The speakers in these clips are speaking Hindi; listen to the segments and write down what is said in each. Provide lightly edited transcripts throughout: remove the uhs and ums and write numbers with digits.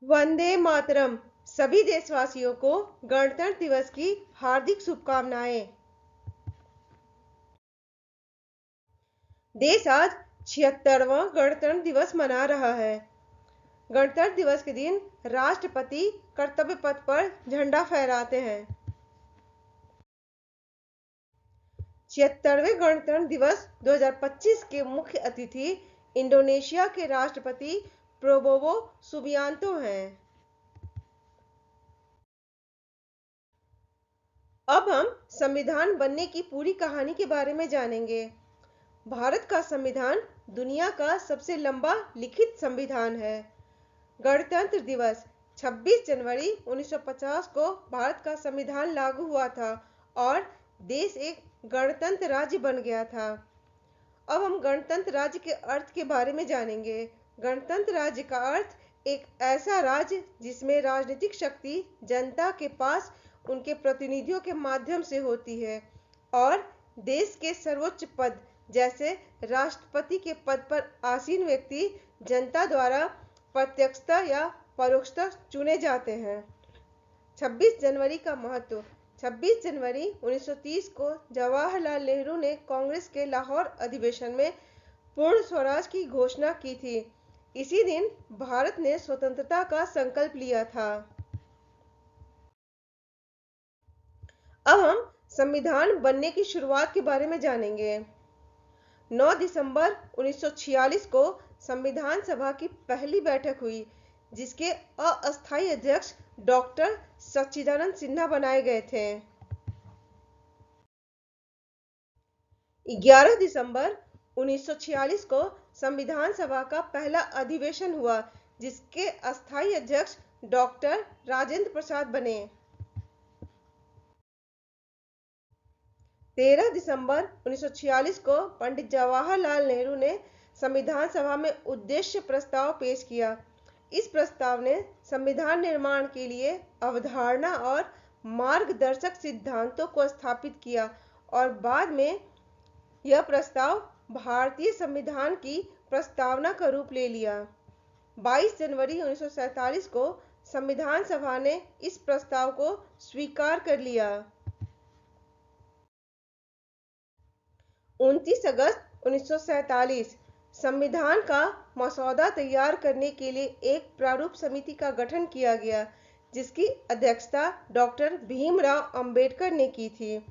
वंदे मातरम। सभी देशवासियों को गणतंत्र दिवस की हार्दिक शुभकामनाएं। देश आज 76वां गणतंत्र दिवस मना रहा है। गणतंत्र दिवस के दिन राष्ट्रपति कर्तव्य पथ पर झंडा फहराते हैं। 76वें गणतंत्र दिवस 2025 के मुख्य अतिथि इंडोनेशिया के राष्ट्रपति प्रोबोवो सुबियांतो हैं। अब हम संविधान बनने की पूरी कहानी के बारे में जानेंगे। भारत का संविधान दुनिया का सबसे लंबा लिखित संविधान है। गणतंत्र दिवस 26 जनवरी 1950 को भारत का संविधान लागू हुआ था और देश एक गणतंत्र राज्य बन गया था। अब हम गणतंत्र राज्य के अर्थ के बारे में जानेंगे। गणतंत्र राज्य का अर्थ एक ऐसा राज्य जिसमें राजनीतिक शक्ति जनता के पास उनके प्रतिनिधियों के माध्यम से होती है और देश के सर्वोच्च पद जैसे राष्ट्रपति के पद पर आसीन व्यक्ति जनता द्वारा प्रत्यक्षतः या परोक्षतः चुने जाते हैं। 26 जनवरी का महत्व। 26 जनवरी 1930 को जवाहरलाल नेहरू ने कांग्रेस के लाहौर अधिवेशन में पूर्ण स्वराज की घोषणा की थी। इसी दिन भारत ने स्वतंत्रता का संकल्प लिया था। अब हम संविधान बनने की शुरुआत के बारे में जानेंगे। 9 दिसंबर 1946 को संविधान सभा की पहली बैठक हुई, जिसके अस्थायी अध्यक्ष डॉक्टर सच्चिदानंद सिन्हा बनाए गए थे। 11 दिसंबर 1946 को संविधान सभा का पहला अधिवेशन हुआ, जिसके अस्थायी अध्यक्ष डॉक्टर राजेंद्र प्रसाद बने। 13 दिसंबर 1946 को पंडित जवाहरलाल नेहरू ने संविधान सभा में उद्देश्य प्रस्ताव पेश किया। इस प्रस्ताव ने संविधान निर्माण के लिए अवधारणा और मार्गदर्शक सिद्धांतों को स्थापित किया और बाद में यह प्रस्ताव भारतीय संविधान की प्रस्तावना का रूप ले लिया। 22 जनवरी 1947 को संविधान सभा ने इस प्रस्ताव को स्वीकार कर लिया। 29 अगस्त 1947 संविधान का मसौदा तैयार करने के लिए एक प्रारूप समिति का गठन किया गया, जिसकी अध्यक्षता डॉक्टर भीमराव अंबेडकर ने की थी।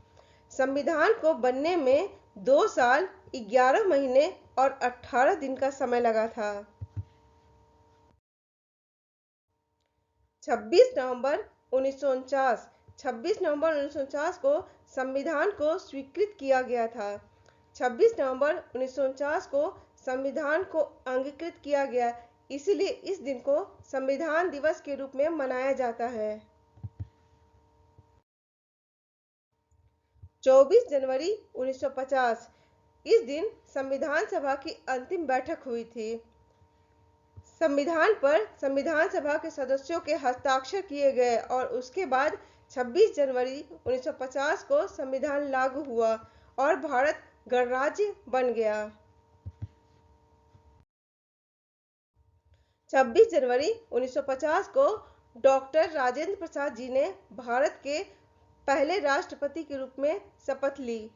संविधान को बनने में 2 साल 11 महीने और 18 दिन का समय लगा था। 26 नवंबर 1949 को संविधान को स्वीकृत किया गया था। 26 नवंबर 1949 को संविधान को अंगीकृत किया गया, इसलिए इस दिन को संविधान दिवस के रूप में मनाया जाता है। 24 जनवरी 1950 इस दिन संविधान सभा की अंतिम बैठक हुई थी। संविधान पर संविधान सभा के सदस्यों के हस्ताक्षर किए गए और उसके बाद 26 जनवरी 1950 को संविधान लागू हुआ और भारत गणराज्य बन गया। 26 जनवरी 1950 को डॉक्टर राजेंद्र प्रसाद जी ने भारत के पहले राष्ट्रपति के रूप में शपथ ली।